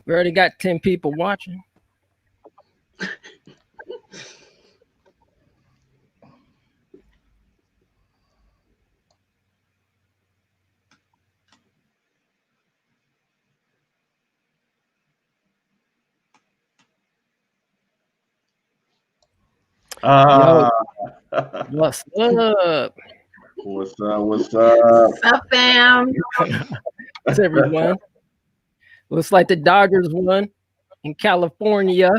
We already got 10 people watching. Yo, what's up? What's up? What's up, fam? What's everyone? Looks like the Dodgers won in California,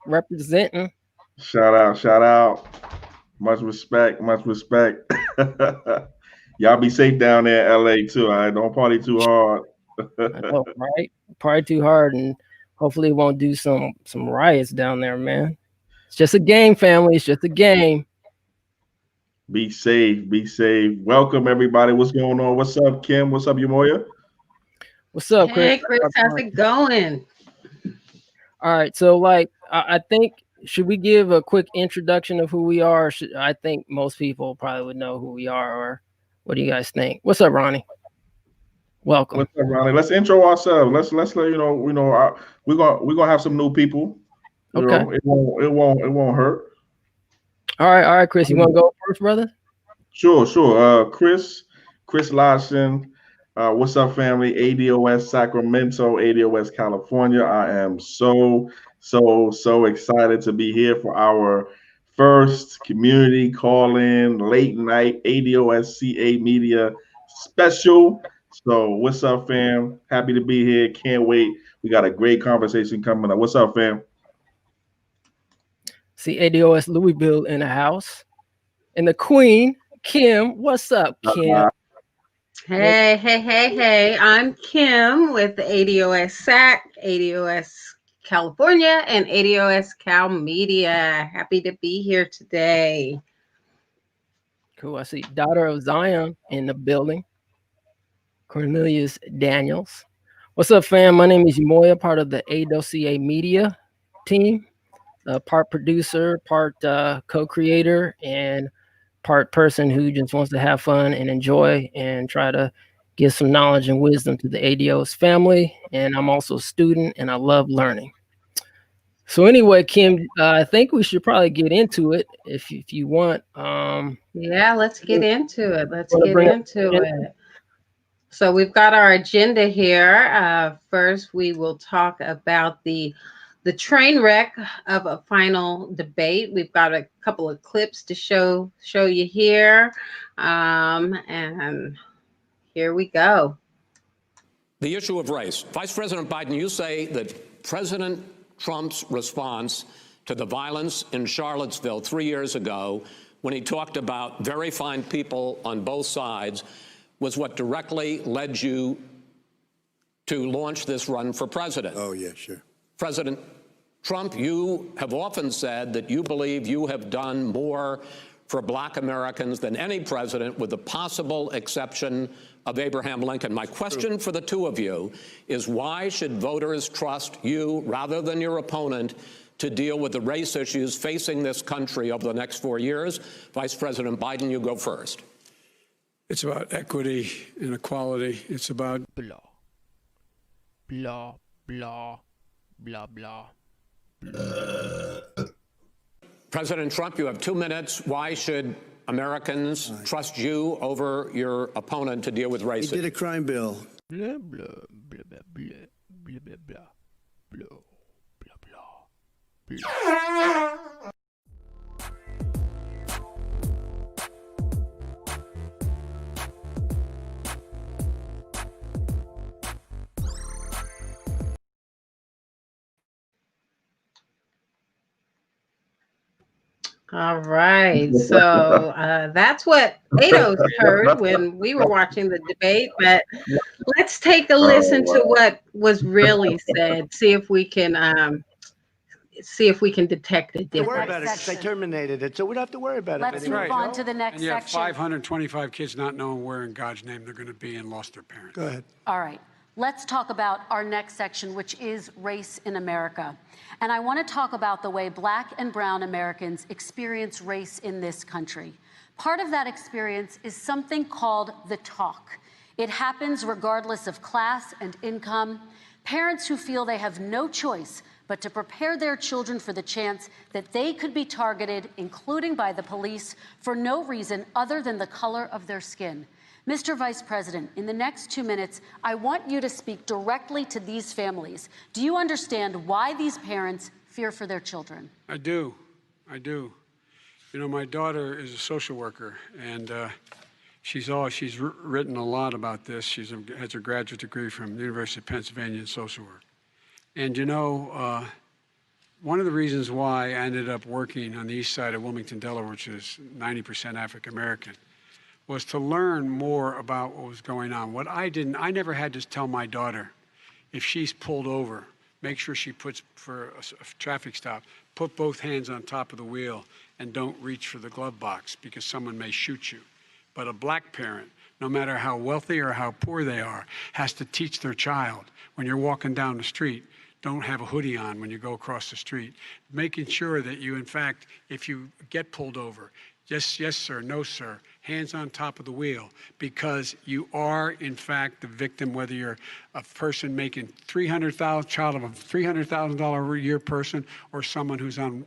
representing. Shout out. Much respect. Y'all be safe down there in LA too. All right, don't party too hard. I know, right? Party too hard, and hopefully it won't do some riots down there, man. It's just a game, family. It's just a game. Be safe. Welcome everybody. What's going on? What's up, Kim? What's up, Umoya? What's up, Chris? Hey, Chris, how's it going? All right, so like I think should we give a quick introduction of who we are? I think most people probably would know who we are, or what do you guys think? What's up, Ronnie? Welcome. What's up, Ronnie? Let's intro ourselves. Let's let you know. We're gonna have some new people. Okay. It won't hurt. All right, Chris. You want to go first, brother? Sure. Chris Larson. What's up, family? ADOS Sacramento, ADOS California. I am so excited to be here for our first community call-in late night ADOS CA Media special. So what's up, fam? Happy to be here. Can't wait. We got a great conversation coming up. What's up, fam? See ADOS Louisville in the house. And the Queen, Kim. What's up, Kim? Hey. I'm Kim with the ADOS SAC, ADOS California, and ADOS Cal Media. Happy to be here today. Cool. I see Daughter of Zion in the building. Cornelius Daniels. What's up, fam? My name is Umoya, part of the ADOCA Media team. Part producer, part co-creator, and part person who just wants to have fun and enjoy and try to give some knowledge and wisdom to the ADOS family. And I'm also a student and I love learning. So anyway, Kim, I think we should probably get into it if you want. Yeah, let's get into it. So we've got our agenda here. First, we will talk about the train wreck of a final debate. We've got a couple of clips to show you here. And here we go. The issue of race. Vice President Biden, you say that President Trump's response to the violence in Charlottesville 3 years ago, when he talked about very fine people on both sides, was what directly led you to launch this run for president. Oh, yeah, sure. President Trump, you have often said that you believe you have done more for Black Americans than any president, with the possible exception of Abraham Lincoln. My question for the two of you is, why should voters trust you rather than your opponent to deal with the race issues facing this country over the next 4 years? Vice President Biden, you go first. It's about equity and equality. It's about blah, blah, blah, blah, blah. President Trump, you have 2 minutes. Why should Americans trust you over your opponent to deal with racism? He did a crime bill. Blah, blah, blah, blah, blah, blah, blah, blah, blah, blah, blah. All right. So that's what ADOS heard when we were watching the debate. But let's take a listen to what was really said. See if we can detect a difference. Worry about it. They terminated it, so we don't have to worry about it. Let's move on to the next And you have section. 525 kids not knowing where in God's name they're going to be and lost their parents. Go ahead. All right. Let's talk about our next section, which is race in America. And I want to talk about the way Black and brown Americans experience race in this country. Part of that experience is something called the talk. It happens regardless of class and income. Parents who feel they have no choice but to prepare their children for the chance that they could be targeted, including by the police, for no reason other than the color of their skin. Mr. Vice President, in the next 2 minutes, I want you to speak directly to these families. Do you understand why these parents fear for their children? I do. I do. You know, my daughter is a social worker, and she's written a lot about this. She has a graduate degree from the University of Pennsylvania in social work. And you know, one of the reasons why I ended up working on the east side of Wilmington, Delaware, which is 90% African American, was to learn more about what was going on. I never had to tell my daughter, if she's pulled over, make sure she puts, for a traffic stop, put both hands on top of the wheel and don't reach for the glove box because someone may shoot you. But a black parent, no matter how wealthy or how poor they are, has to teach their child, when you're walking down the street, don't have a hoodie on when you go across the street. Making sure that you, in fact, if you get pulled over, just yes, sir, no, sir, hands on top of the wheel, because you are, in fact, the victim, whether you're a person making child of a $300,000 a year person or someone who's on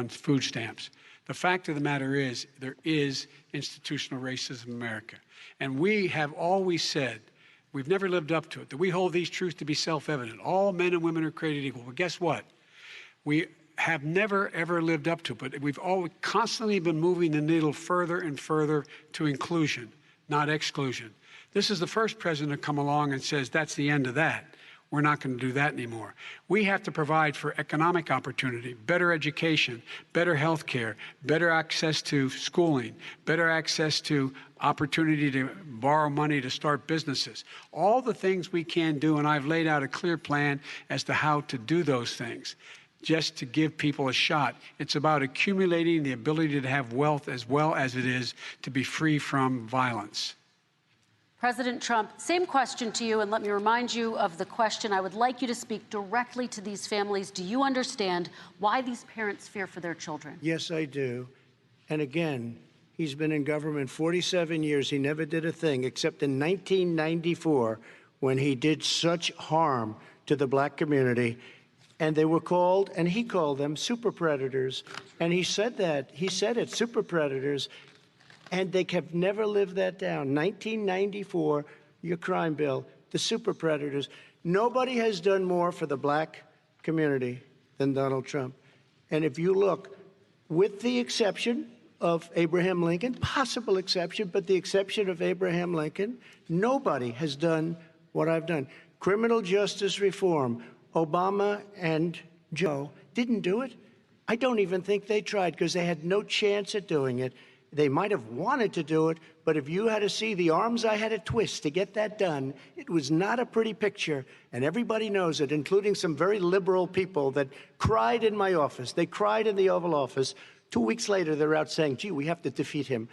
food stamps. The fact of the matter is, there is institutional racism in America. And we have always said, we've never lived up to it, that we hold these truths to be self-evident. All men and women are created equal. Well, guess what? We have never, ever lived up to it, but we've always constantly been moving the needle further and further to inclusion, not exclusion. This is the first president to come along and says, that's the end of that. We're not going to do that anymore. We have to provide for economic opportunity, better education, better health care, better access to schooling, better access to opportunity to borrow money to start businesses. All the things we can do, and I've laid out a clear plan as to how to do those things, just to give people a shot. It's about accumulating the ability to have wealth as well as it is to be free from violence. President Trump, same question to you, and let me remind you of the question. I would like you to speak directly to these families. Do you understand why these parents fear for their children? Yes, I do. And again, he's been in government 47 years. He never did a thing except in 1994 when he did such harm to the black community. And they were called, and he called them super predators. And he said that. He said it, super predators. And they have never lived that down. 1994, your crime bill, the super predators. Nobody has done more for the black community than Donald Trump. And if you look, with the exception of Abraham Lincoln, possible exception, but the exception of Abraham Lincoln, nobody has done what I've done. Criminal justice reform. Obama and Joe didn't do it. I don't even think they tried because they had no chance at doing it. They might have wanted to do it, but if you had to see the arms I had to twist to get that done, it was not a pretty picture, and everybody knows it, including some very liberal people that cried in my office. They cried in the Oval Office. 2 weeks later, they're out saying, gee, we have to defeat him.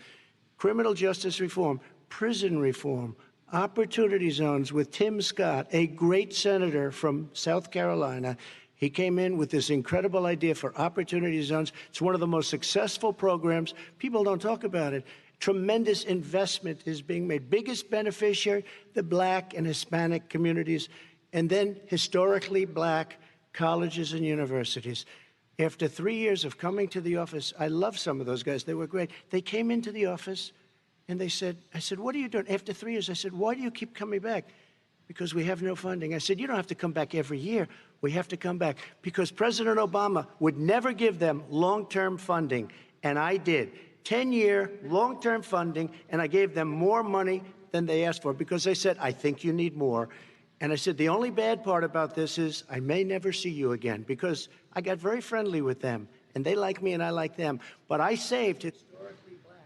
Criminal justice reform, prison reform, opportunity zones with Tim Scott, a great senator from South Carolina. He came in with this incredible idea for opportunity zones. It's one of the most successful programs. People don't talk about it. Tremendous investment is being made. Biggest beneficiary, the black and Hispanic communities, and then historically black colleges and universities. After 3 years of coming to the office, I love some of those guys. They were great. They came into the office and they said, I said, what are you doing? After 3 years, I said, why do you keep coming back? Because we have no funding. I said, you don't have to come back every year. We have to come back because President Obama would never give them long-term funding, and I did. 10-year long-term funding, and I gave them more money than they asked for because they said, I think you need more. And I said, the only bad part about this is I may never see you again because I got very friendly with them, and they like me and I like them. But I saved historically black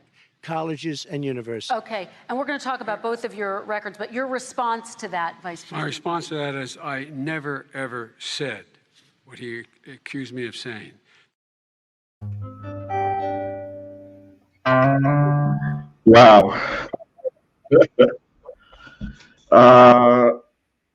colleges and universities. Okay, and we're going to talk about both of your records, but your response to that, Vice President? My response to that is I never, ever said what he accused me of saying. Wow.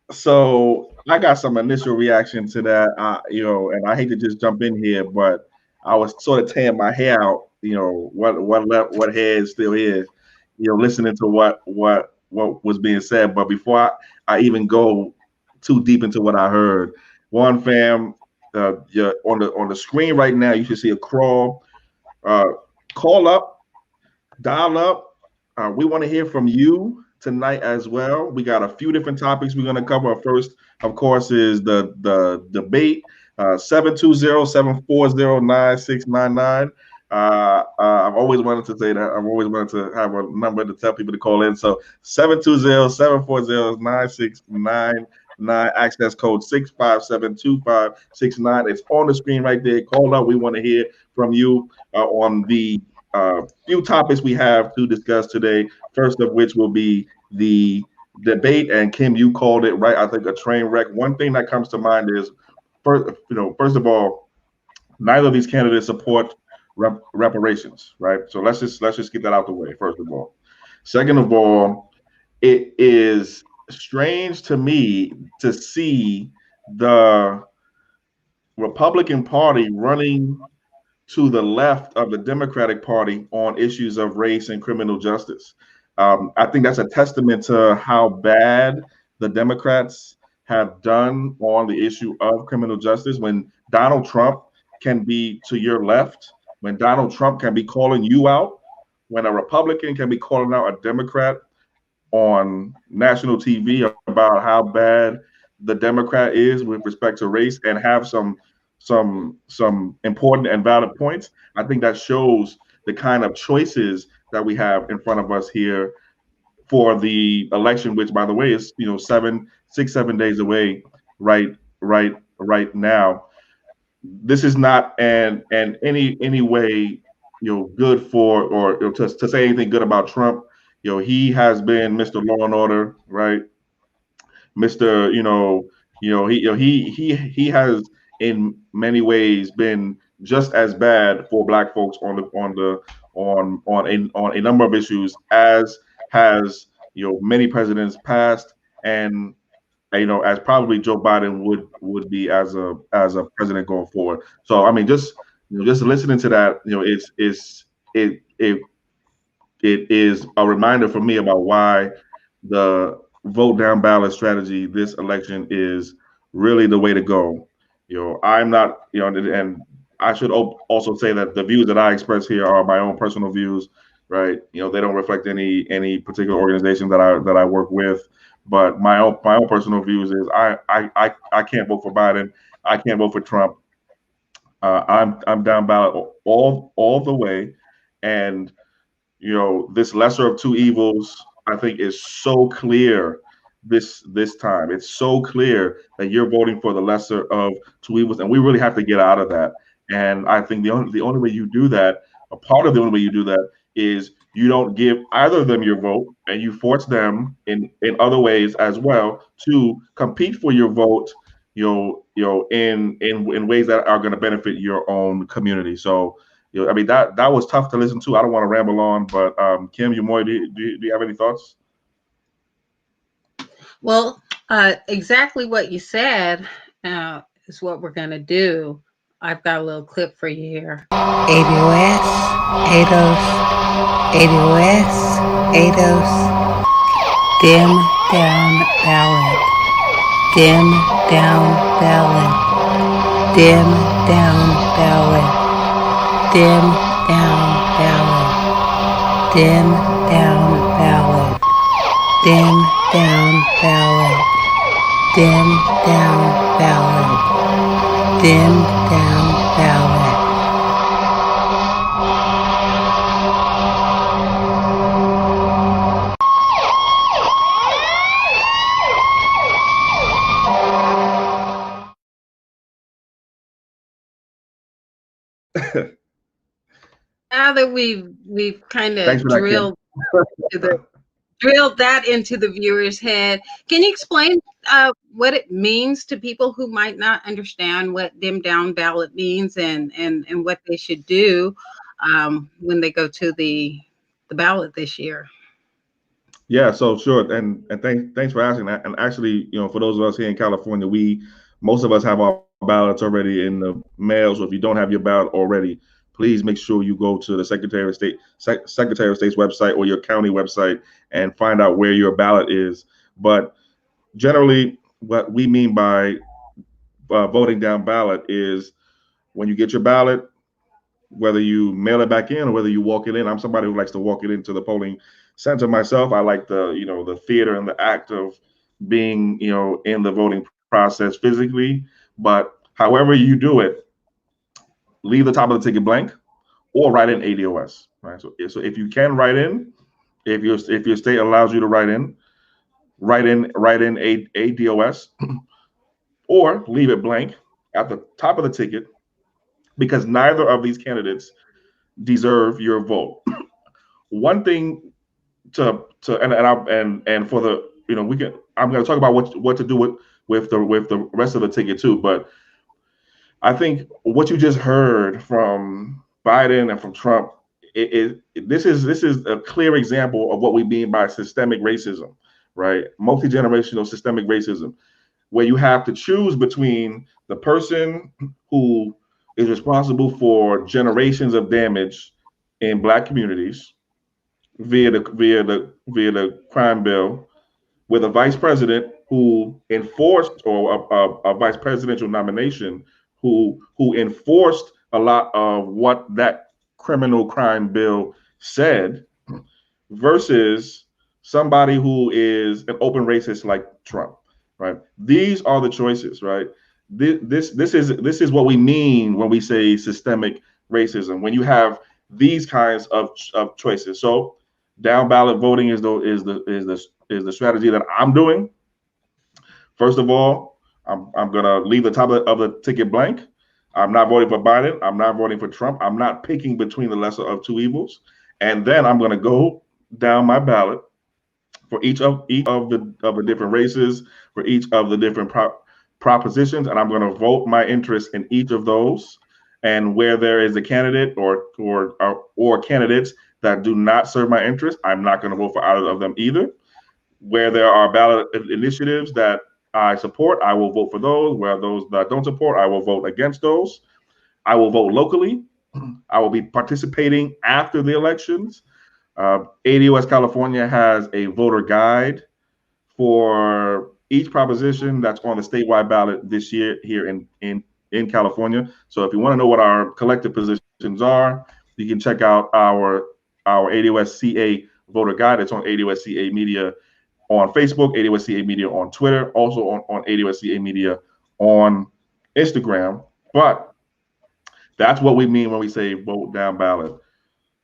So I got some initial reaction to that, and I hate to just jump in here, but I was sort of tearing my hair out, what hair is still is, listening to what was being said. But before I even go too deep into what I heard. One, fam, you're on the screen right now, you should see a crawl. Call up, dial up. We want to hear from you tonight as well. We got a few different topics we're going to cover. First, of course, is the debate. 720-740-9699. I've always wanted to say that. I've always wanted to have a number to tell people to call in. So 720-740-9699. Access code 6572569. It's on the screen right there. Call up. We want to hear from you on the few topics we have to discuss today. First of which will be the debate. And Kim, you called it right. I think a train wreck. One thing that comes to mind is, first of all, neither of these candidates support reparations, right? So let's just get that out the way. First of all, second of all, it is strange to me to see the Republican Party running to the left of the Democratic Party on issues of race and criminal justice. I think that's a testament to how bad the Democrats have done on the issue of criminal justice. When Donald Trump can be to your left, when Donald Trump can be calling you out, when a Republican can be calling out a Democrat on national TV about how bad the Democrat is with respect to race and have some important and valid points, I think that shows the kind of choices that we have in front of us here for the election, which, by the way, is 7 days away right now. This is not any way good for or to say anything good about Trump. He has been Mr. Law and Order, right? Mr. He has in many ways been just as bad for Black folks on a number of issues as has many presidents past, and as probably Joe Biden would be as a president going forward. So I mean, just listening to that, it is a reminder for me about why the vote down ballot strategy this election is really the way to go. I'm not, and I should also say that the views that I express here are my own personal views, right? They don't reflect any particular organization that I work with. But my own personal views is I can't vote for Biden. I can't vote for Trump. I'm down ballot all the way, and this lesser of two evils I think is so clear this time. It's so clear that you're voting for the lesser of two evils, and we really have to get out of that. And I think the only way you do that, a part of the only way you do that, is you don't give either of them your vote, and you force them in other ways as well to compete for your vote, in ways that are going to benefit your own community. So, I mean, that was tough to listen to. I don't want to ramble on, but Kim, Umoja, do you have any thoughts? Well, exactly what you said is what we're going to do. I've got a little clip for you here. ADOS, dim down ballot, dim down ballot, dim down ballot, dim down ballot, dim down ballot, dim down ballot, dim down ballot, dim down ballot. Now that we've kind of drilled that into the viewer's head, can you explain what it means to people who might not understand what dim down ballot means and what they should do when they go to the ballot this year? Yeah, so sure, and thanks for asking that. And actually, for those of us here in California, most of us have our ballots already in the mail. So if you don't have your ballot already, please make sure you go to the Secretary of State's website or your county website and find out where your ballot is. But generally, what we mean by voting down ballot is when you get your ballot, whether you mail it back in or whether you walk it in. I'm somebody who likes to walk it into the polling center myself. I like the theater and the act of being, in the voting process physically. But however you do it, leave the top of the ticket blank or write in ADOS. Right. So if you can write in, if your state allows you to write in ADOS, or leave it blank at the top of the ticket, because neither of these candidates deserve your vote. One thing and for the I'm going to talk about what to do with the rest of the ticket too, but I think what you just heard from Biden and from Trump, this is a clear example of what we mean by systemic racism, right? Multi-generational systemic racism, where you have to choose between the person who is responsible for generations of damage in Black communities via the crime bill, with a vice president who enforced, or a vice presidential nomination who enforced a lot of what that criminal crime bill said, versus somebody who is an open racist like Trump, right? These are the choices, right? This is what we mean when we say systemic racism, when you have these kinds of choices. So down ballot voting is the strategy that I'm doing. First of all, I'm gonna leave the top of the ticket blank. I'm not voting for Biden. I'm not voting for Trump. I'm not picking between the lesser of two evils. And then I'm gonna go down my ballot for each of the different races, for each of the different propositions, and I'm going to vote my interest in each of those. And where there is a candidate or candidates that do not serve my interest, I'm not going to vote for either of them either. Where there are ballot initiatives that I support, I will vote for those. Where those that I don't support, I will vote against those. I will vote locally. I will be participating after the elections. ADOS California has a voter guide for each proposition that's on the statewide ballot this year here in California. So if you want to know what our collective positions are, you can check out our ADOS CA voter guide. It's on ADOS CA Media on Facebook, ADOS CA Media on Twitter, also on ADOS CA Media on Instagram. But that's what we mean when we say vote down ballot.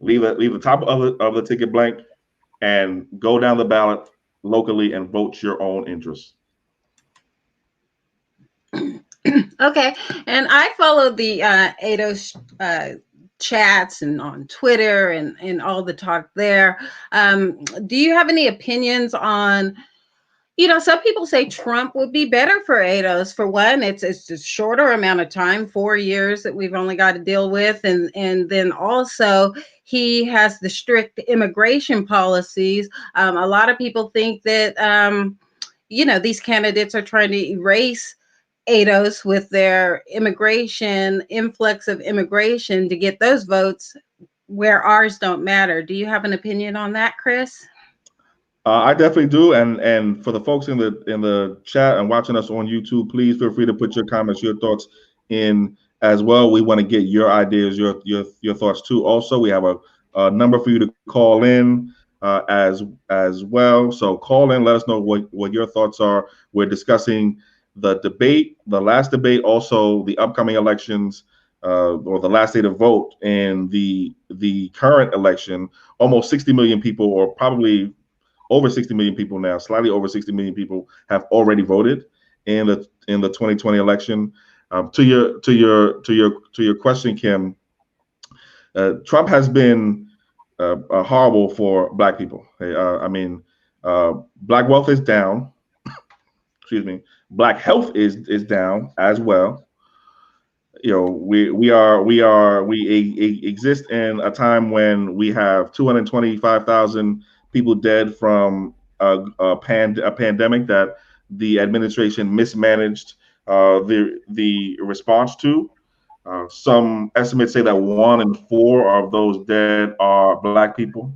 Leave the top of the ticket blank and go down the ballot locally and vote your own interests. Okay, and I follow the ADOS chats and on Twitter and all the talk there. Do you have any opinions on? Some people say Trump would be better for ADOS. For one, it's a shorter amount of time, 4 years that we've only got to deal with. And then also he has the strict immigration policies. A lot of people think that, these candidates are trying to erase ADOS with their influx of immigration to get those votes where ours don't matter. Do you have an opinion on that, Chris? I definitely do, and for the folks in the chat and watching us on YouTube, please feel free to put your comments, your thoughts in as well. We want to get your ideas, your thoughts too. Also, we have a number for you to call in as well. So call in, let us know what your thoughts are. We're discussing the debate, the last debate, also the upcoming elections, or the last day to vote in the current election. Almost 60 million people, or probably over 60 million people now, slightly over 60 million people have already voted in the 2020 election. To your question, Kim, Trump has been horrible for Black people. Black wealth is down. Excuse me. Black health is down as well. We exist in a time when we have 225,000 people dead from a pandemic that the administration mismanaged the response to. Some estimates say that 1 in 4 of those dead are Black people.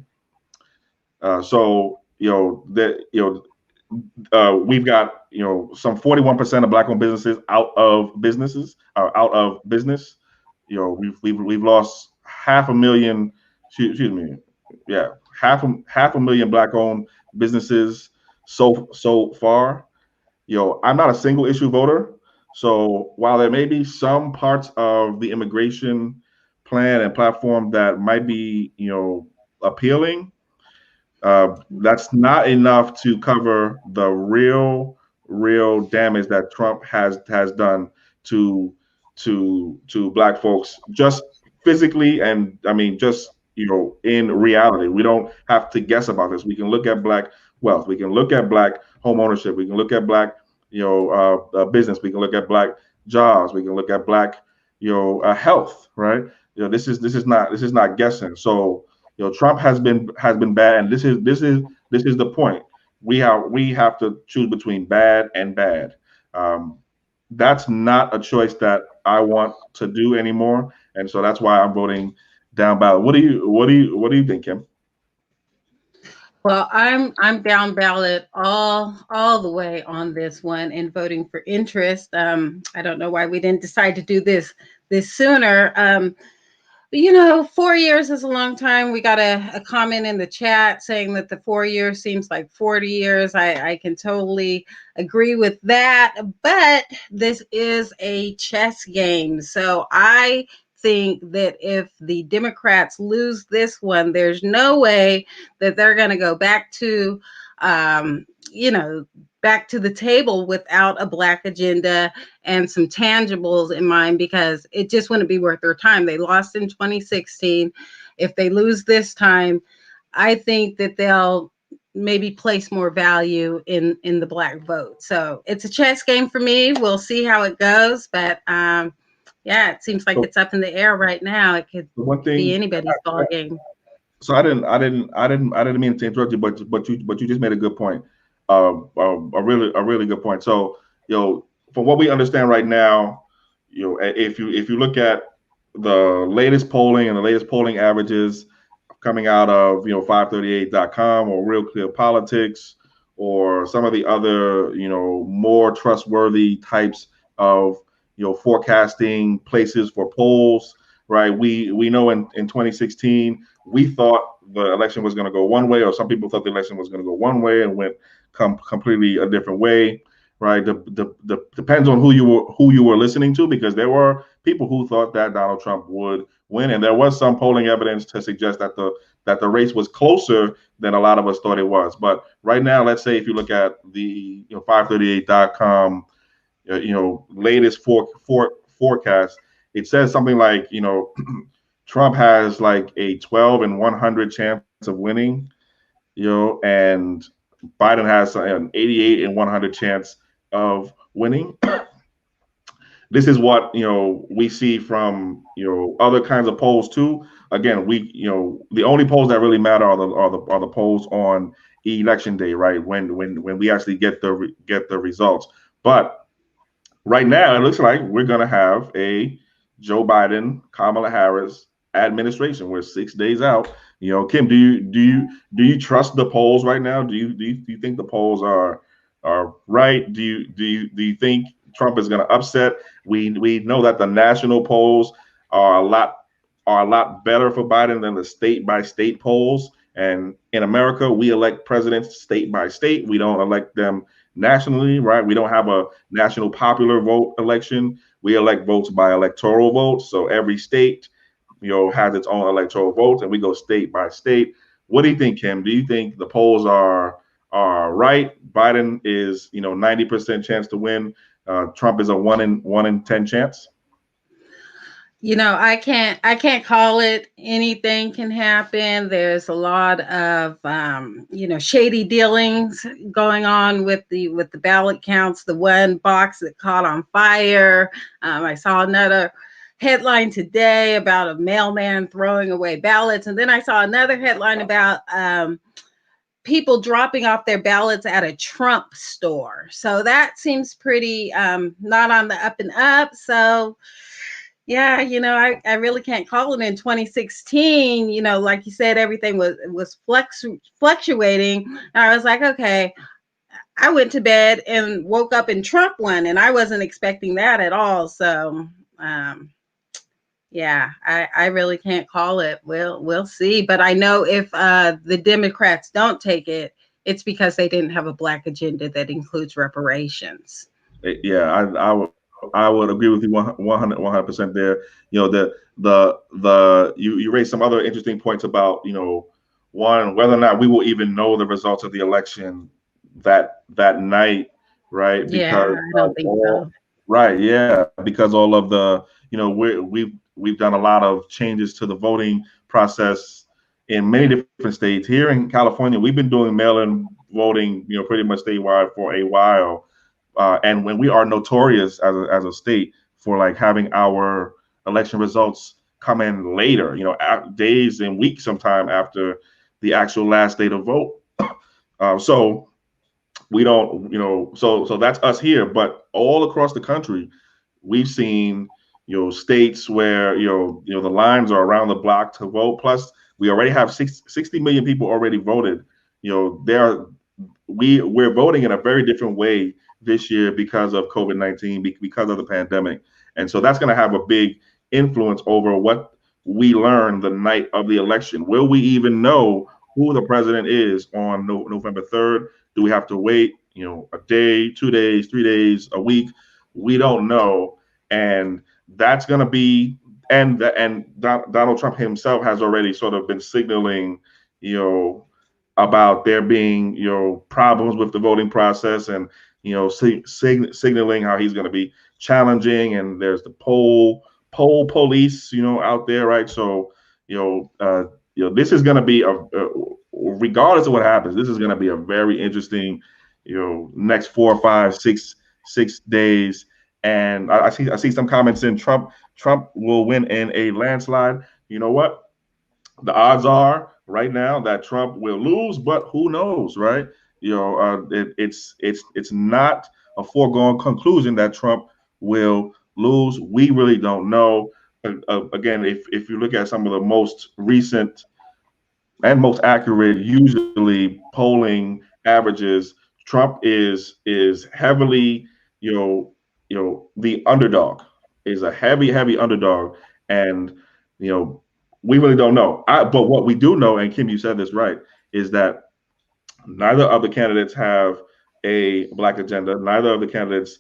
we've got, some 41% of Black-owned businesses out of business. We've lost 500,000. Excuse me. Yeah, half a million Black-owned businesses so far. I'm not a single issue voter. So while there may be some parts of the immigration plan and platform that might be, appealing, that's not enough to cover the real damage that Trump has done to Black folks, just physically, and I mean just in reality. We don't have to guess about this. We can look at Black wealth. We can look at Black home ownership. We can look at Black business. We can look at Black jobs. We can look at Black health. Right. This is not guessing. So Trump has been bad, and this is the point. We have to choose between bad and bad. That's not a choice that I want to do anymore, and so that's why I'm voting down ballot. What do you think, Kim? Well, I'm down ballot all the way on this one and voting for interest. I don't know why we didn't decide to do this sooner. 4 years is a long time. We got a comment in the chat saying that the 4 years seems like 40 years. I can totally agree with that, but this is a chess game. So I think that if the Democrats lose this one, there's no way that they're going to go back to, back to the table without a Black agenda and some tangibles in mind, because it just wouldn't be worth their time. They lost in 2016. If they lose this time, I think that they'll maybe place more value in the Black vote. So it's a chess game for me. We'll see how it goes, but it seems like it's up in the air right now. It could be anybody's ball game. So I didn't mean to interrupt you, but you just made a good point. A really good point. So, from what we understand right now, if you look at the latest polling and the latest polling averages coming out of 538.com or Real Clear Politics or some of the other more trustworthy types of forecasting places for polls, right? We know in 2016 we thought the election was going to go one way, or some people thought the election was going to go one way and went completely a different way, right? Depends on who you were listening to, because there were people who thought that Donald Trump would win, and there was some polling evidence to suggest that the race was closer than a lot of us thought it was. But right now, let's say if you look at the 538.com latest forecast, it says something like Trump has like a 12 in 100 chance of winning, and Biden has an 88 in 100 chance of winning. This is what we see from other kinds of polls too. Again, the only polls that really matter are the polls on election day, right? When we actually get the results. But right now, it looks like we're gonna have a Joe Biden, Kamala Harris administration. We're 6 days out. Kim, do you trust the polls right now? Do you think the polls are right? Do you think Trump is going to upset? We know that the national polls are a lot better for Biden than the state by state polls. And in America, we elect presidents state by state. We don't elect them nationally, right? We don't have a national popular vote election. We elect votes by electoral votes. So every state has its own electoral votes, and we go state by state. What do you think, Kim? Do you think the polls are right? Biden is 90% chance to win. Trump is a 1 in 10 chance. I can't call it. Anything can happen. There's a lot of shady dealings going on with the ballot counts. The one box that caught on fire. I saw another headline today about a mailman throwing away ballots, and then I saw another headline about people dropping off their ballots at a Trump store. So that seems pretty not on the up and up. So yeah, I really can't call it. In 2016, like you said, everything was fluctuating. And I was like, okay, I went to bed and woke up and Trump won, and I wasn't expecting that at all. So, yeah, I really can't call it. We'll see. But I know if the Democrats don't take it, it's because they didn't have a Black agenda that includes reparations. Yeah, I would agree with you 100% there. You know, you raised some other interesting points about, you know, one, whether or not we will even know the results of the election that night, right? Yeah, Because I don't think so. right, yeah, because all of the, you know, we've done a lot of changes to the voting process in many different states. Here in California, we've been doing mail-in voting, you know, pretty much statewide for a while. And when we are notorious as a state for like having our election results come in later, you know, days and weeks sometime after the actual last day to vote. So we don't, you know, so that's us here, but all across the country, we've seen, you know, states where, the lines are around the block to vote. Plus, we already have 60 million people already voted. You know, we're voting in a very different way this year because of COVID-19, because of the pandemic. And so that's going to have a big influence over what we learn the night of the election. Will we even know who the president is on November 3rd? Do we have to wait, you know, a day, 2 days, 3 days, a week? We don't know. And that's going to be, and Donald Trump himself has already sort of been signaling, you know, about there being, you know, problems with the voting process, and, you know, signaling how he's going to be challenging. And there's the poll police, you know, out there, right? So, this is going to be regardless of what happens, this is going to be a very interesting, you know, next 4, 5, 6 days. And I see some comments in Trump will win in a landslide. You know what? The odds are right now that Trump will lose, but who knows, right? You know, it's not a foregone conclusion that Trump will lose. We really don't know. Again, if you look at some of the most recent and most accurate, usually polling averages, Trump is heavily, the underdog, is a heavy underdog, and you know we really don't know. But what we do know, and Kim, you said this right, is that neither of the candidates have a Black agenda. Neither of the candidates,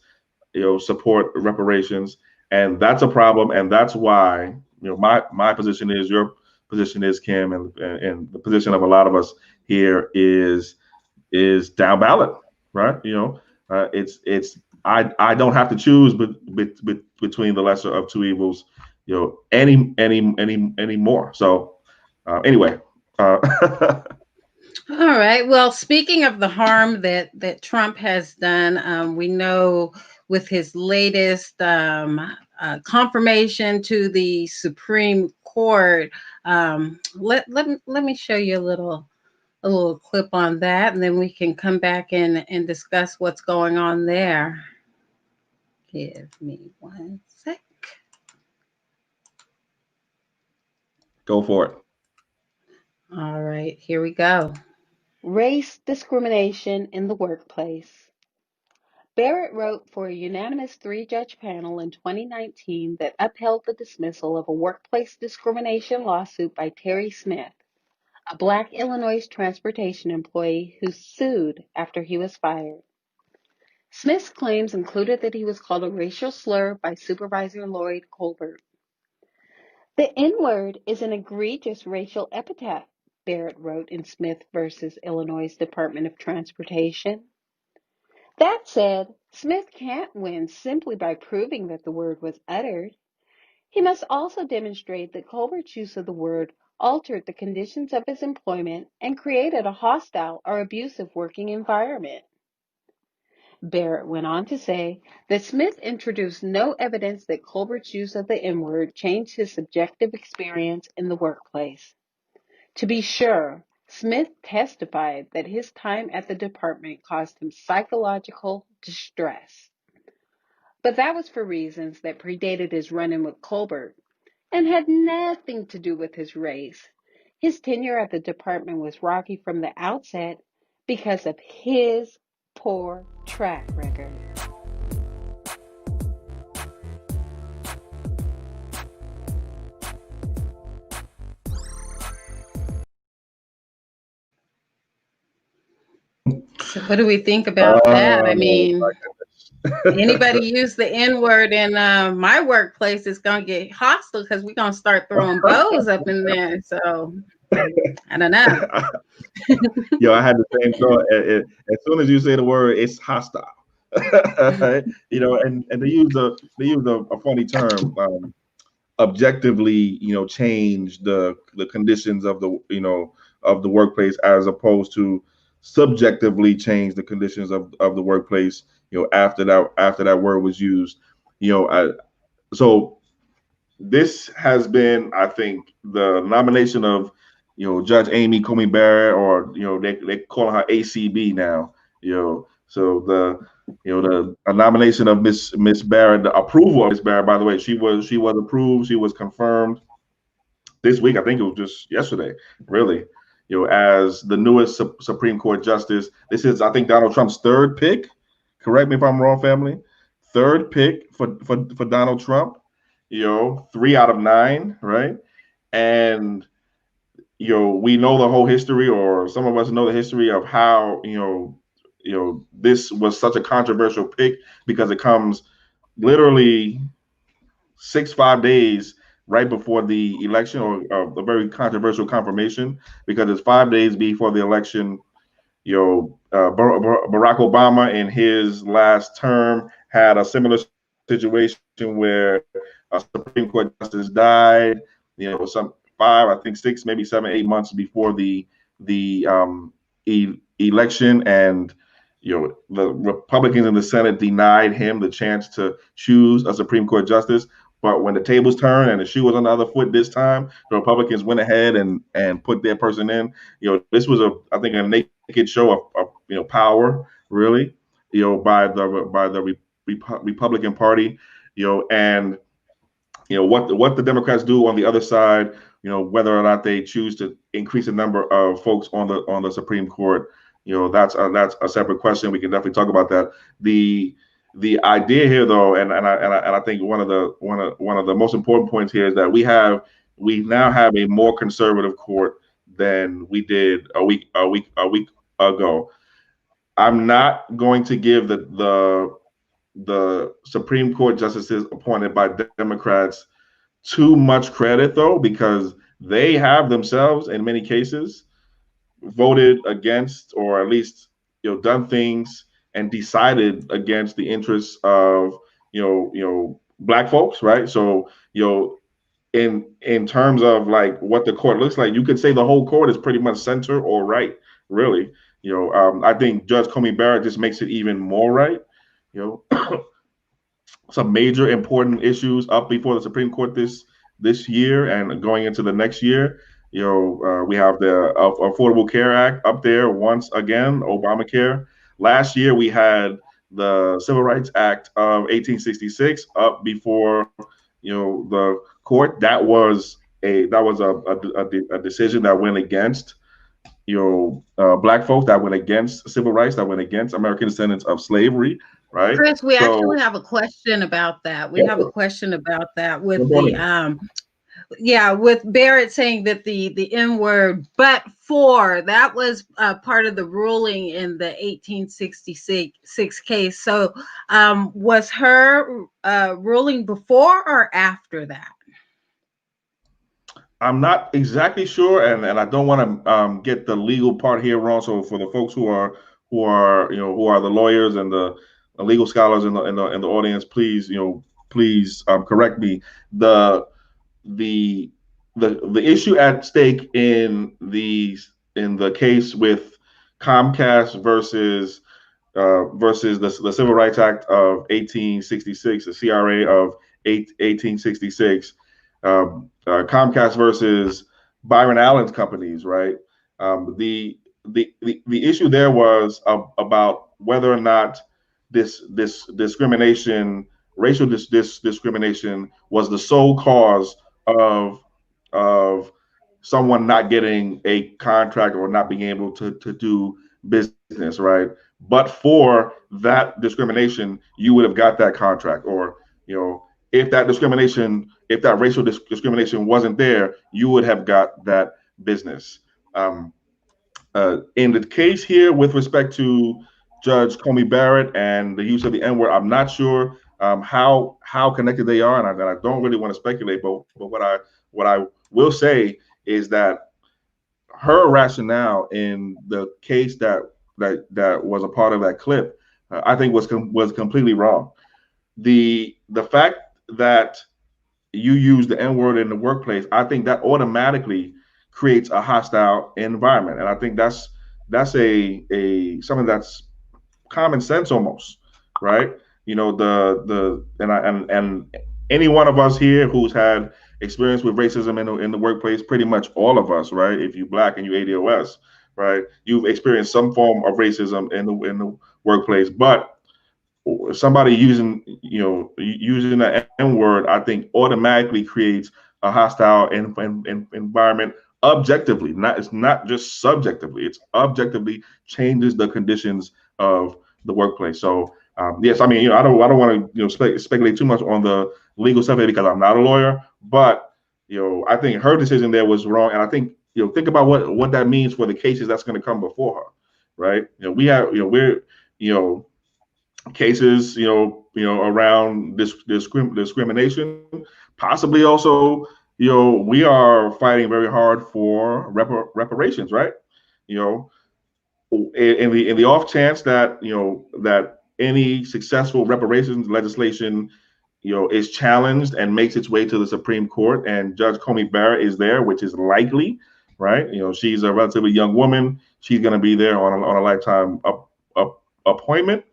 support reparations, and that's a problem. And that's why, my position is, your position is, Kim, and the position of a lot of us here is down ballot, right? It's I don't have to choose between the lesser of two evils, any more. So anyway. All right. Well, speaking of the harm that Trump has done, we know with his latest confirmation to the Supreme Court. Let me show you a little clip on that, and then we can come back and discuss what's going on there. Give me 1 sec. Go for it. All right, here we go. Race discrimination in the workplace. Barrett wrote for a unanimous 3-judge panel in 2019 that upheld the dismissal of a workplace discrimination lawsuit by Terry Smith, a Black Illinois transportation employee who sued after he was fired. Smith's claims included that he was called a racial slur by Supervisor Lloyd Colbert. The N-word is an egregious racial epithet, Barrett wrote in Smith versus Illinois Department of Transportation. That said, Smith can't win simply by proving that the word was uttered. He must also demonstrate that Colbert's use of the word altered the conditions of his employment and created a hostile or abusive working environment. Barrett went on to say that Smith introduced no evidence that Colbert's use of the N-word changed his subjective experience in the workplace. To be sure, Smith testified that his time at the department caused him psychological distress. But that was for reasons that predated his run-in with Colbert and had nothing to do with his race. His tenure at the department was rocky from the outset because of his poor track record. So what do we think about that? I mean, my goodness. anybody use the N word in my workplace is gonna get hostile because we're gonna start throwing bows up in there. So I don't know. Yo, I had the same thought. As soon as you say the word, it's hostile. You know, and they use a funny term, objectively, change the conditions of the workplace, as opposed to subjectively change the conditions of the workplace. After that word was used. So this has been, I think, the nomination of Judge Amy Coney Barrett, or they call her ACB now. So the nomination of Miss Barrett, the approval of Miss Barrett. By the way, she was approved. She was confirmed this week. I think it was just yesterday. Really, as the newest Supreme Court justice. This is, I think, Donald Trump's third pick. Correct me if I'm wrong, family. Third pick for Donald Trump. 3 out of 9, right? And we know the whole history, or some of us know the history of how this was such a controversial pick, because it comes literally 5 days right before the election, or a very controversial confirmation, because it's 5 days before the election. Barack Obama in his last term had a similar situation where a Supreme Court justice died, some 5, I think 6, maybe 7, 8 months before the election, and the Republicans in the Senate denied him the chance to choose a Supreme Court justice. But when the tables turned and the shoe was on the other foot this time, the Republicans went ahead and put their person in. This was I think a naked show of power, really, by the Republican Party, and what the Democrats do on the other side, whether or not they choose to increase the number of folks on the Supreme Court, that's a separate question. We can definitely talk about that. The idea here, though, and I think one of the most important points here is that we now have a more conservative court than we did a week ago. I'm not going to give the Supreme Court justices appointed by Democrats too much credit, though, because they have themselves, in many cases, voted against, or at least done things and decided against the interests of Black folks, right? So in terms of like what the court looks like, you could say the whole court is pretty much center or right, really. I think Judge Coney Barrett just makes it even more right. Some major important issues up before the Supreme Court this year and going into the next year. We have the Affordable Care Act up there once again, Obamacare. Last year we had the Civil Rights Act of 1866 up before the court. That was a decision that went against Black folks, that went against civil rights, that went against American descendants of slavery, right? Chris, we actually have a question about that. We have a question about that with with Barrett saying that the N word, but for that was part of the ruling in the 1866 case. So was her ruling before or after that? I'm not exactly sure, and I don't want to get the legal part here wrong. So for the folks who are the lawyers and the legal scholars in the audience, please correct me. The issue at stake in the case with Comcast versus the Civil Rights Act of 1866, the CRA of 1866. Comcast versus Byron Allen's companies, right? The issue there was about whether or not this discrimination, racial discrimination, was the sole cause of someone not getting a contract or not being able to do business, right? but for that discrimination, you would have got that contract. Or, if that discrimination, if that racial discrimination wasn't there, you would have got that business. In the case here with respect to Judge Comey Barrett and the use of the N-word, I'm not sure how connected they are, and I don't really want to speculate. But what I will say is that her rationale in the case that was a part of that clip, I think was completely wrong. The fact that you use the N-word in the workplace, I think that automatically creates a hostile environment, and I think that's a something that's common sense almost, right? And any one of us here who's had experience with racism in the workplace, pretty much all of us, right? If you're Black and you ADOS, right, you've experienced some form of racism in the workplace. But somebody using the N-word, I think automatically creates a hostile environment objectively. It's not just subjectively. It's objectively changes the conditions of the workplace. So yes, I mean, I don't want to speculate too much on the legal stuff because I'm not a lawyer, but I think her decision there was wrong, and I think think about what that means for the cases that's going to come before her, right? We have we're cases around this discrimination, possibly also we are fighting very hard for reparations, right? In the off chance that that any successful reparations legislation is challenged and makes its way to the Supreme Court, and Judge Comey Barrett is there, which is likely, right? She's a relatively young woman. She's going to be there on a lifetime appointment.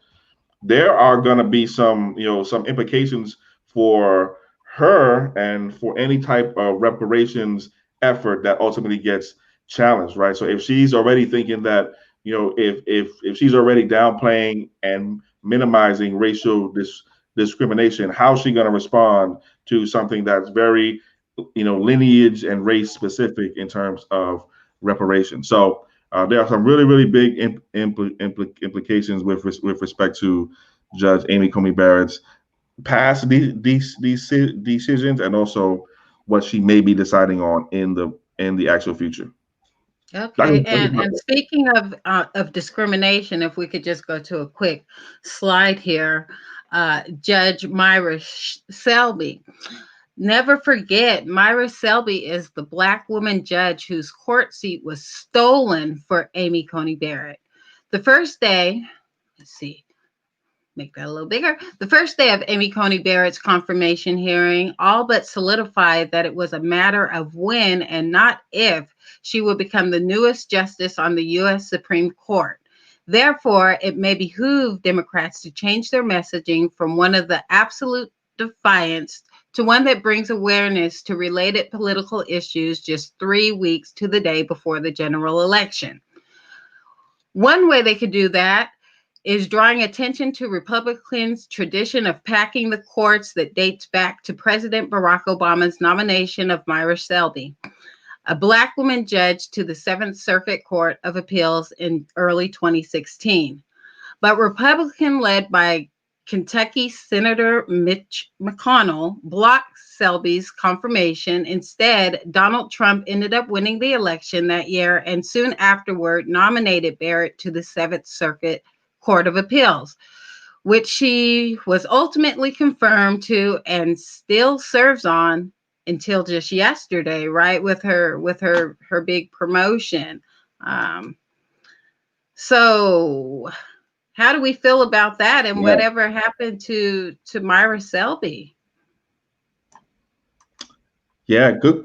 There are going to be some implications for her and for any type of reparations effort that ultimately gets challenged, right? So if she's already thinking that if she's already downplaying and minimizing racial discrimination, how's she going to respond to something that's very lineage and race specific in terms of reparations? So there are some really, really big implications with respect to Judge Amy Coney Barrett's past these decisions, and also what she may be deciding on in the actual future. Okay, and speaking of discrimination, if we could just go to a quick slide here, Judge Myra Selby. Never forget, Myra Selby is the Black woman judge whose court seat was stolen for Amy Coney Barrett. The first day, make that a little bigger. The first day of Amy Coney Barrett's confirmation hearing all but solidified that it was a matter of when and not if she would become the newest justice on the U.S. Supreme Court. Therefore, it may behoove Democrats to change their messaging from one of the absolute defiance to one that brings awareness to related political issues just 3 weeks to the day before the general election. One way they could do that is drawing attention to Republicans' tradition of packing the courts that dates back to President Barack Obama's nomination of Myra Selby, a Black woman judge to the Seventh Circuit Court of Appeals in early 2016. But Republican led by Kentucky Senator Mitch McConnell blocked Selby's confirmation. Instead, Donald Trump ended up winning the election that year and soon afterward nominated Barrett to the Seventh Circuit Court of Appeals, which she was ultimately confirmed to and still serves on until just yesterday, right? With her big promotion. So how do we feel about that, and whatever happened to Myra Selby? Yeah, good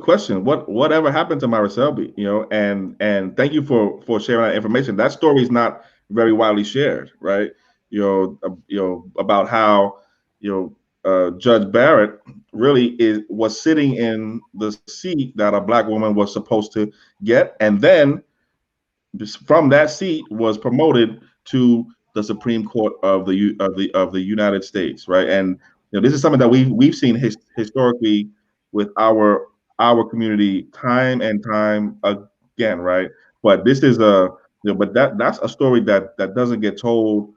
question. Whatever happened to Myra Selby? And thank you for sharing that information. That story is not very widely shared, right? About how Judge Barrett really was sitting in the seat that a Black woman was supposed to get, and then from that seat was promoted to the Supreme Court of the United States, right? And this is something that we've seen historically with our community time and time again, right? But this is a but that's a story that doesn't get told,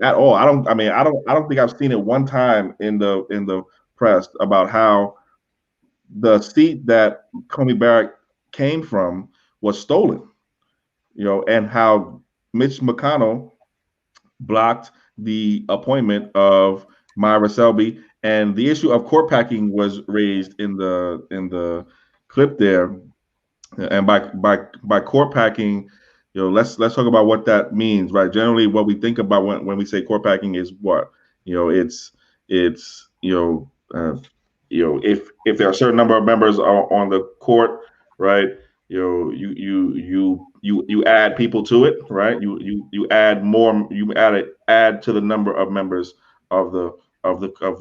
at all. I don't think I've seen it one time in the press about how the seat that Coney Barrett came from was stolen, and how Mitch McConnell blocked the appointment of Myra Selby, and the issue of court packing was raised in the clip there. And by court packing, let's talk about what that means, right? Generally, what we think about when we say court packing is what, it's if there are a certain number of members on the court, right? You add people to it, right? You add more, you add to the number of members of the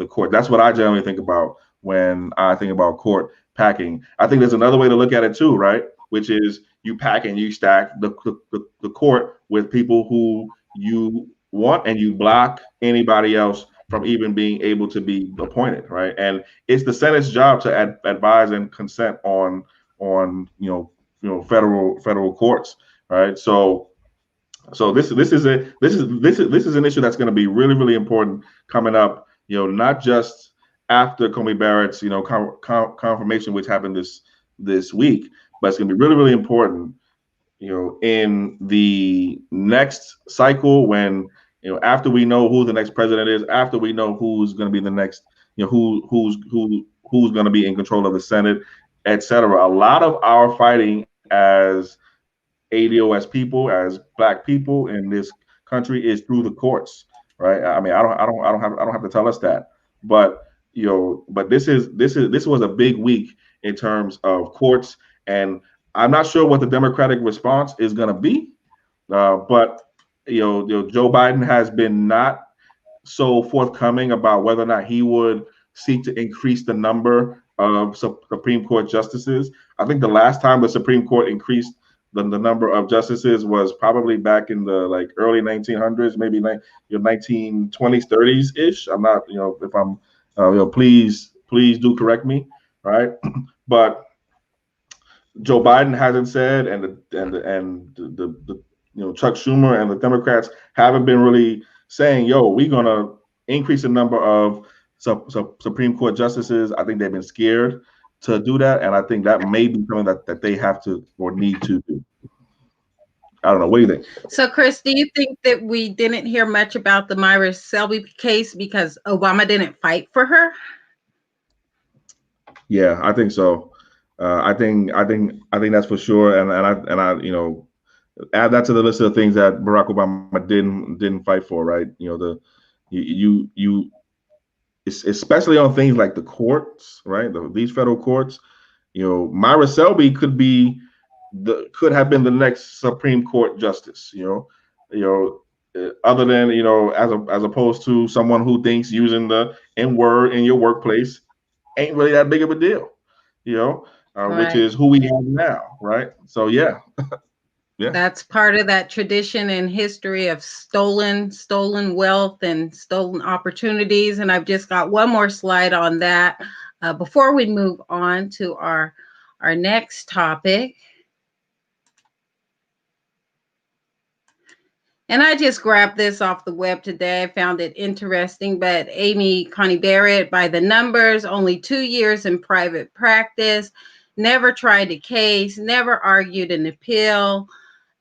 court. That's what I generally think about when I think about court packing. I think there's another way to look at it too, right? Which is you pack and you stack the court with people who you want, and you block anybody else from even being able to be appointed, right? And it's the Senate's job to advise and consent on federal courts, right? So this is an issue that's going to be really, really important coming up. Not just after Coney Barrett's confirmation, which happened this week, but it's going to be really, really important. In the next cycle, when after we know who the next president is, after we know who's going to be the next, who's going to be in control of the Senate, etc. A lot of our fighting as ADOS people, as Black people in this country, is through the courts, right? I mean, I don't have to tell us that, but but this was a big week in terms of courts, and I'm not sure what the Democratic response is going to be, but Joe Biden has been not so forthcoming about whether or not he would seek to increase the number of Supreme Court justices. I think the last time the Supreme Court increased the number of justices was probably back in the early 1900s, maybe 1920s, 30s ish. I'm not, if I'm, please do correct me, right? But Joe Biden hasn't said, and the Chuck Schumer and the Democrats haven't been really saying, we're gonna increase the number of Supreme Court justices. I think they've been scared to do that, and I think that may be something that they have to or need to do. I don't know. What do you think? So, Chris, do you think that we didn't hear much about the Myra Selby case because Obama didn't fight for her? Yeah, I think so. I think that's for sure, and I add that to the list of things that Barack Obama didn't fight for, right? Especially on things like the courts, right? These federal courts. Myra Selby could have been the next Supreme Court justice. Other than as opposed to someone who thinks using the N-word in your workplace ain't really that big of a deal. Right. Which is who we have now, right? So yeah. Yeah. That's part of that tradition and history of stolen wealth and stolen opportunities. And I've just got one more slide on that before we move on to our next topic. And I just grabbed this off the web today. I found it interesting, but Amy Coney Barrett, by the numbers, only 2 years in private practice, never tried a case, never argued an appeal,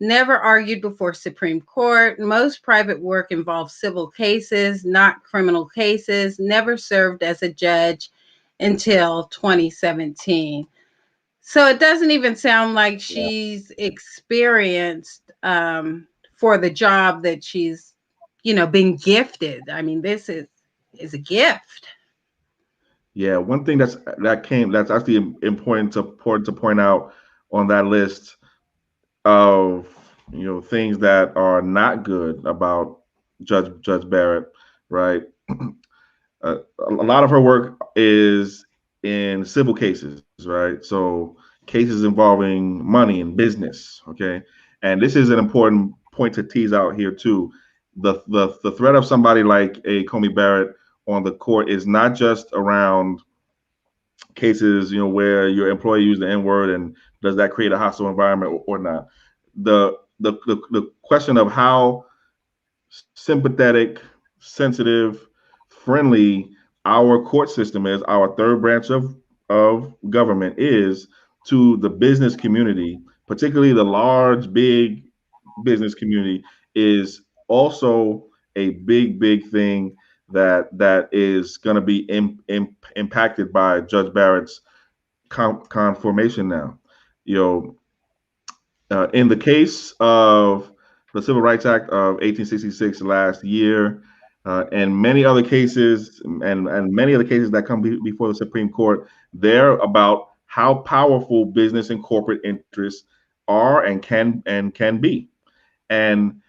never argued before Supreme Court. Most private work involves civil cases, not criminal cases, never served as a judge until 2017. So it doesn't even sound like she's experienced for the job that she's, been gifted. I mean, this is a gift. Yeah, one thing that's actually important to point out on that list of things that are not good about Judge Barrett, right? A lot of her work is in civil cases, right? So cases involving money and business, okay? And this is an important point to tease out here too. The threat of somebody like a Coney Barrett on the court is not just around cases, where your employee used the N-word, and does that create a hostile environment or not. The the question of how sympathetic, sensitive, friendly our court system is, our third branch of government is to the business community, particularly the large, big business community, is also a big thing that is going to be impacted by Judge Barrett's confirmation now. In the case of the Civil Rights Act of 1866 last year, and many other cases, and many of the cases that come before the Supreme Court, they're about how powerful business and corporate interests are and can be. And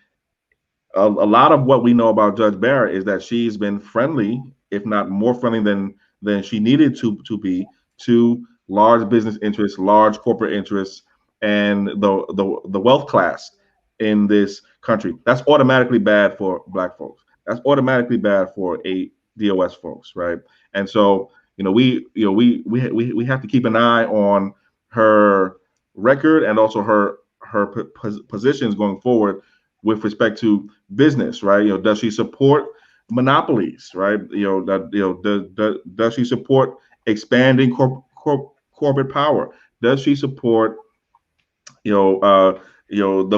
a lot of what we know about Judge Barrett is that she's been friendly, if not more friendly than she needed to be, to large business interests, large corporate interests, and the wealth class in this country. That's automatically bad for Black folks. That's automatically bad for DOS folks, right? And so, we have to keep an eye on her record and also her positions going forward with respect to business, right? Does she support monopolies, right? Does she support expanding corporate power? Does she support the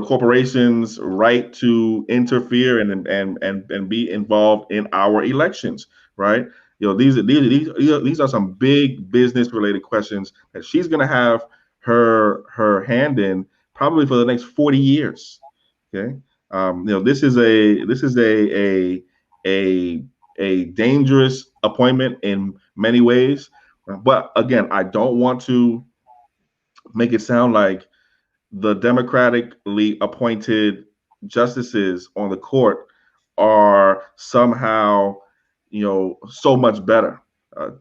corporation's right to interfere and be involved in our elections, right? These are some big business related questions that she's going to have her hand in probably for the next 40 years. Okay, this is a dangerous appointment in many ways, but again, I don't want to make it sound like the democratically appointed justices on the court are somehow, so much better.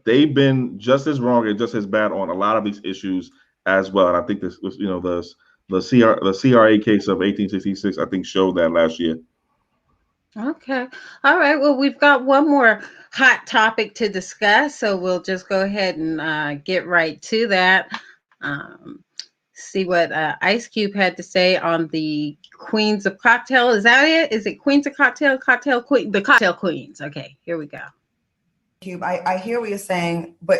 They've been just as wrong and just as bad on a lot of these issues as well. And I think this was, the CRA case of 1866, I think, showed that last year. Okay. All right. Well, we've got one more hot topic to discuss, so we'll just go ahead and get right to that. See what Ice Cube had to say on the Queens of Cocktail. Is that it? Is it Queens of Cocktail? Cocktail Queen? The Cocktail Queens. Okay, here we go. Cube, I hear what you're saying, but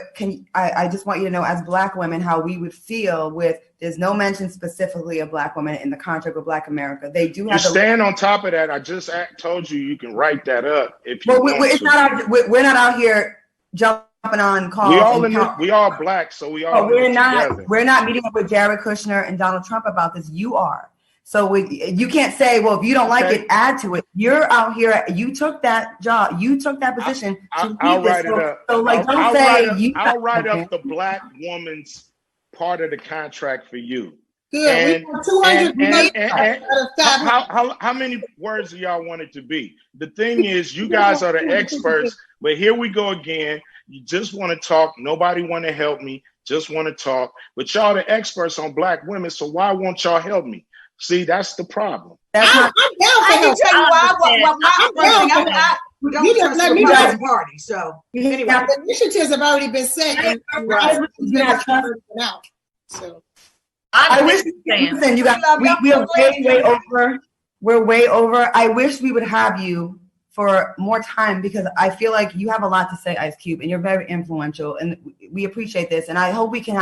I just want you to know, as Black women, how we would feel with, there's no mention specifically of Black women in the contract with Black America. They do have to stand on top of that. I just told you can write that up if you want it's to. We're not out here jumping on calls. We all Black, so we all. We're not meeting up with Jared Kushner and Donald Trump about this. You are. So you can't say, well, if you don't like it, add to it. You're out here. You took that job. You took that position. I'll write it up. So don't say I'll write up the Black woman's part of the contract for you. Good. How many words do y'all want it to be? The thing is, you guys are the experts, but here we go again. You just want to talk. Nobody want to help me. Just want to talk. But y'all the experts on Black women, so why won't y'all help me? See, that's the problem. I can tell you why. You just let me guys party. So anyway, the initiatives have already been set. So I wish listen, you guys, we are way over. We're way over. I wish we would have you for more time, because I feel like you have a lot to say, Ice Cube, and you're very influential, and we appreciate this. And I hope we can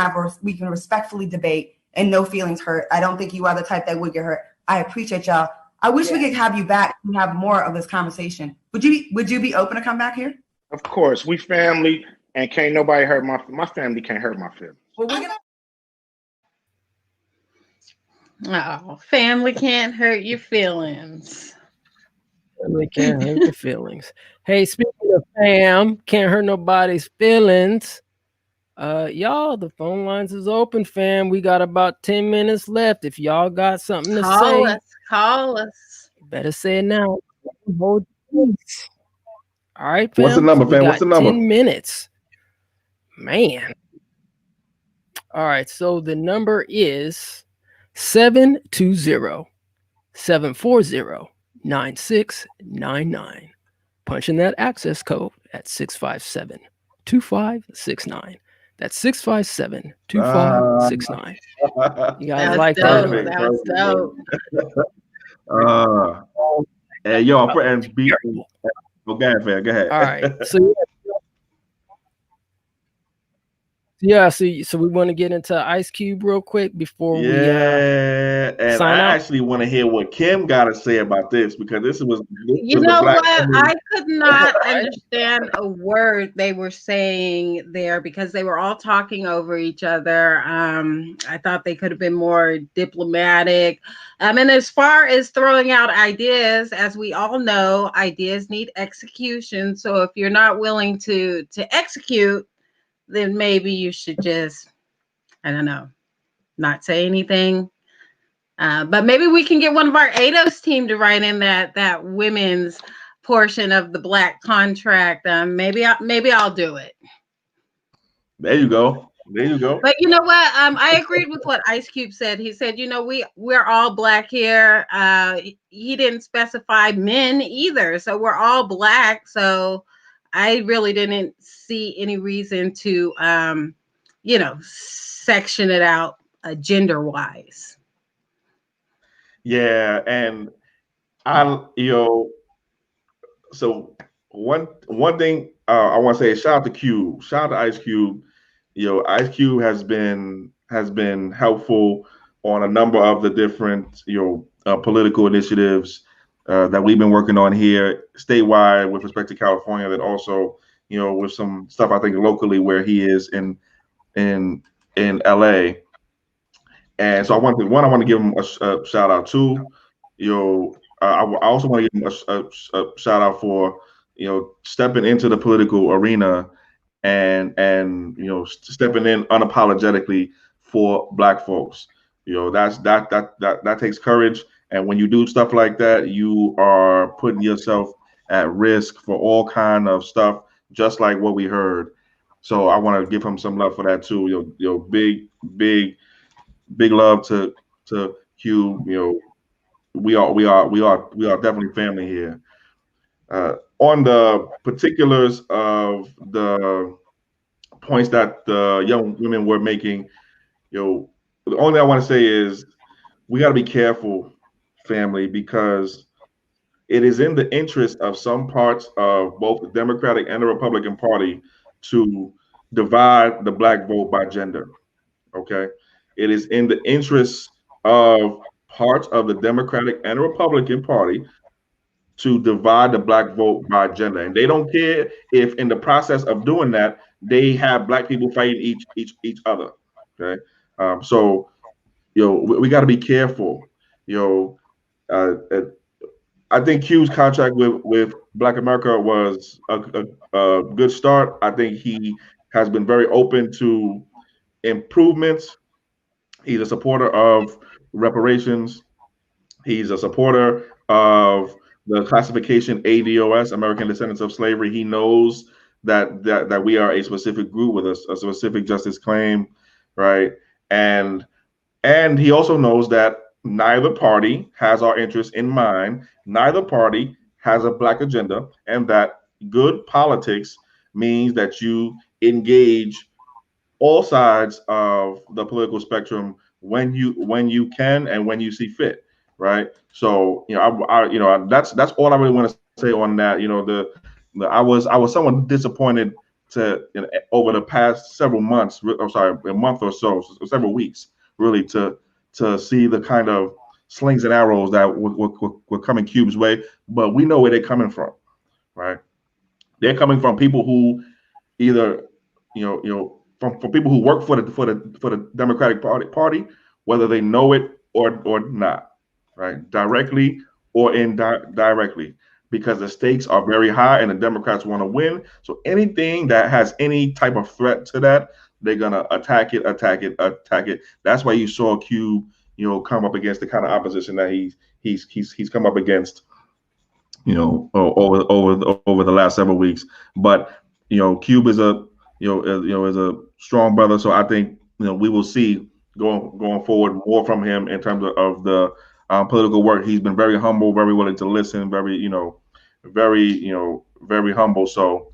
respectfully debate and no feelings hurt. I don't think you are the type that would get hurt. I appreciate y'all. I wish we could have you back and have more of this conversation. Would you be open to come back here? Of course, we family, and can't nobody hurt my family. Can't hurt my feelings. Well, we're gonna. Oh, family can't hurt your feelings. Family can't hurt your feelings. Hey, speaking of fam, can't hurt nobody's feelings. Y'all, the phone lines is open, fam. We got about 10 minutes left. If y'all got something to say, call us. Better say it now. All right, fam. What's the number, fam? What's the number? 10 minutes. Man. All right, so the number is 720-740-9699. Punch in that access code at 657-2569. That's 657-2569. You guys like that? That was dope. And yo, and be. Go ahead, Fair. Go ahead. All right. So we want to get into Ice Cube real quick before we and sign I out. actually want to hear what Kim got to say about this, because this was you know what? I could not understand a word they were saying there because they were all talking over each other. I thought they could have been more diplomatic. And as far as throwing out ideas, as we all know, ideas need execution. So if you're not willing to execute, then maybe you should just, I don't know, not say anything. But maybe we can get one of our ADOS team to write in that women's portion of the Black contract. Maybe I'll do it. There you go. But you know what? I agreed with what Ice Cube said. He said, we're all Black here. He didn't specify men either, so we're all Black. So I really didn't see any reason to, section it out gender-wise. Yeah, and so one thing I want to say is shout out to Cube, shout out to Ice Cube. Ice Cube has been helpful on a number of the different political initiatives that we've been working on here statewide with respect to California, that also with some stuff I think locally where he is in LA. And so I want to give him a shout out too. I also want to give him a shout out for stepping into the political arena and stepping in unapologetically for Black folks. That takes courage. And when you do stuff like that, you are putting yourself at risk for all kind of stuff, just like what we heard. So I want to give him some love for that too. Big love to Cube. We are definitely family here. On the particulars of the points that the young women were making, the only thing I want to say is we got to be careful, family, because it is in the interest of some parts of both the Democratic and the Republican Party to divide the Black vote by gender. Okay, it is in the interest of parts of the Democratic and the Republican Party to divide the Black vote by gender, and they don't care if in the process of doing that they have Black people fighting each other. Okay, so we got to be careful. I think Q's contract with Black America was a good start. I think he has been very open to improvements. He's a supporter of reparations. He's a supporter of the classification ADOS, American Descendants of Slavery. He knows that we are a specific group with a specific justice claim, right? And he also knows that neither party has our interests in mind. Neither party has a Black agenda, and that good politics means that you engage all sides of the political spectrum when you can and when you see fit, right? So that's all I really want to say on that. I was somewhat disappointed over the past several months. I'm sorry, a month or so, several weeks, really, to see the kind of slings and arrows that were coming Cube's way. But we know where they're coming from, right? They're coming from people who either from people who work for the Democratic Party, whether they know it or not, right? Directly or indirectly, because the stakes are very high and the Democrats want to win. So anything that has any type of threat to that, they're gonna attack it. That's why you saw Cube, come up against the kind of opposition that he's come up against, over the last several weeks. But Cube is a strong brother, so I think we will see going forward more from him in terms of the political work. He's been very humble, very willing to listen, very humble. So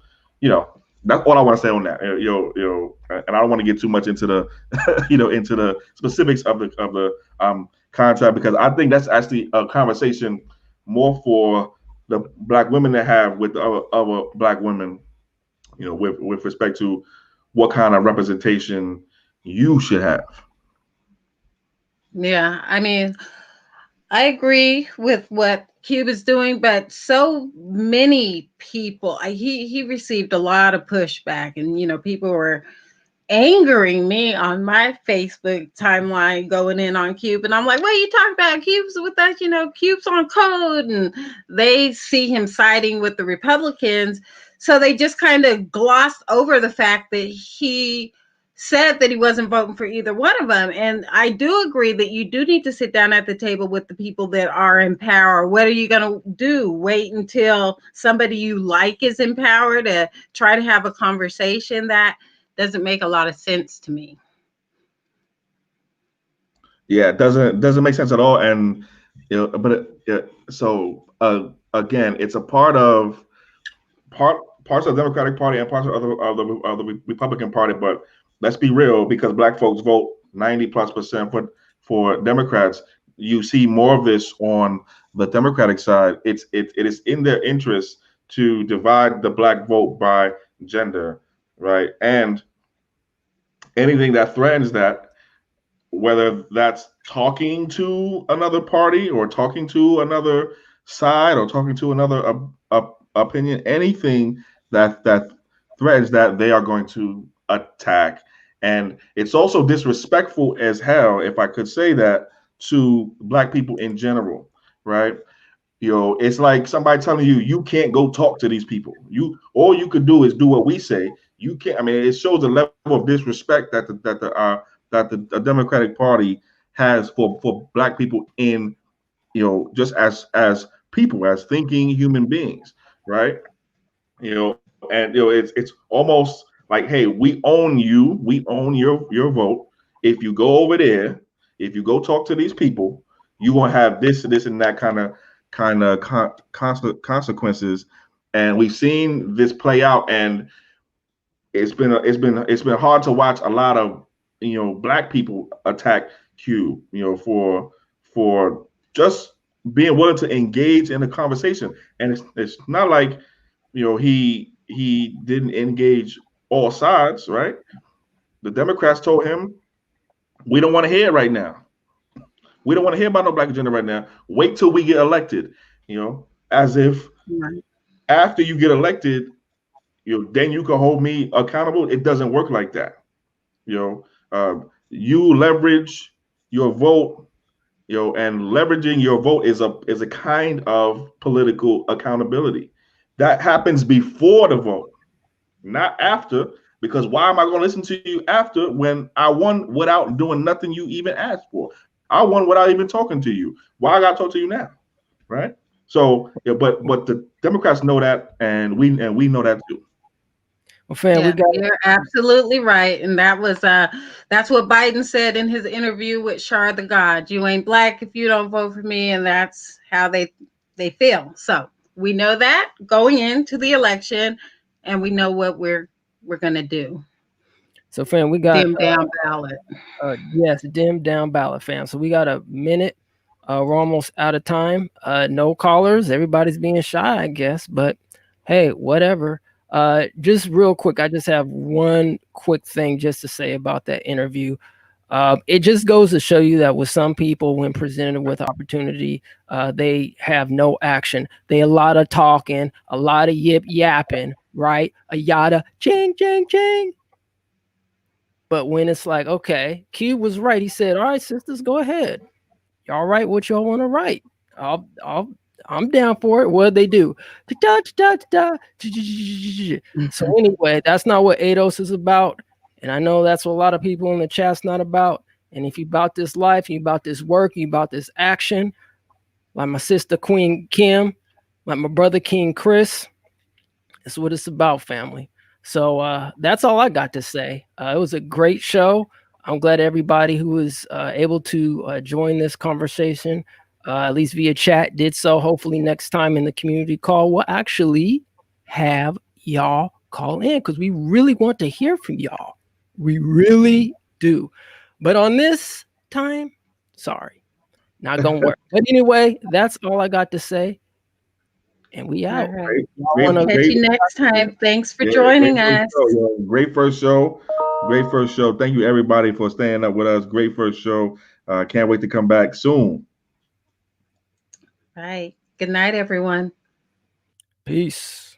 that's all I want to say on that. And I don't want to get too much into the into the specifics of the contact, because I think that's actually a conversation more for the Black women to have with other Black women, with respect to what kind of representation you should have. Yeah, I mean, I agree with what Cube is doing, but so many people, he received a lot of pushback, and people were angering me on my Facebook timeline going in on Cube. And I'm like, what are you talking about? Cube's with us, Cube's on code. And they see him siding with the Republicans. So they just kind of glossed over the fact that he said that he wasn't voting for either one of them. And I do agree that you do need to sit down at the table with the people that are in power. What are you going to do? Wait until somebody you like is in power to try to have a conversation? That doesn't make a lot of sense to me. Yeah, it doesn't make sense at all. And again, it's a parts of the Democratic Party and parts of the Republican Party. But let's be real, because Black folks vote 90+% for Democrats. You see more of this on the Democratic side. It is in their interest to divide the Black vote by gender, right? And anything that threatens that, whether that's talking to another party or talking to another side or talking to another opinion, anything that threatens that, they are going to attack. And it's also disrespectful as hell, if I could say that, to Black people in general, right? It's like somebody telling you, you can't go talk to these people. All you could do is do what we say. You can't. I mean, it shows the level of disrespect that the Democratic Party has for Black people in, just as people, as thinking human beings, right? It's almost like, hey, we own you. We own your vote. If you go over there, if you go talk to these people, you won't have this and that kind of consequences. And we've seen this play out, and it's been hard to watch a lot of Black people attack Q, for just being willing to engage in the conversation. And it's not like he didn't engage all sides, right? The Democrats told him, we don't want to hear it right now. We don't want to hear about no Black agenda right now. Wait till we get elected, as if after you get elected, then you can hold me accountable. It doesn't work like that. You leverage your vote, and leveraging your vote is a kind of political accountability. That happens before the vote, not after. Because why am I going to listen to you after, when I won without doing nothing you even asked for? I won without even talking to you. Why I got to talk to you now, right? So, but the Democrats know that, and we know that too. Well, fam, you're absolutely right, and that's what Biden said in his interview with Shar the God. You ain't Black if you don't vote for me, and that's how they feel. So we know that going into the election, and we know what we're gonna do. So, fam, we got dim down ballot. Yes, dim down ballot, fam. So we got a minute. We're almost out of time. No callers. Everybody's being shy, I guess. But hey, whatever. Just real quick, I just have one quick thing just to say about that interview. It just goes to show you that with some people, when presented with opportunity, they have no action. They a lot of talking, a lot of yip yapping, right? A yada, ching, ching, ching. But when it's like, okay, Q was right. He said, all right, sisters, go ahead. Y'all write what y'all want to write. I'm down for it. What they do? So anyway, that's not what ADOS is about. And I know that's what a lot of people in the chat's not about. And if you about this life, you about this work, you about this action, like my sister Queen Kim, like my brother King Chris, that's what it's about, family. So that's all I got to say. It was a great show. I'm glad everybody who was able to join this conversation, at least via chat, did so. Hopefully next time in the community call, we'll actually have y'all call in, because we really want to hear from y'all. We really do. But on this time, sorry. Not gonna work. But anyway, that's all I got to say. And we out. All right. Great, Catch you next time. Thanks for joining us. Great first show. Great first show. Thank you, everybody, for staying up with us. Great first show. Can't wait to come back soon. All right. Good night, everyone. Peace.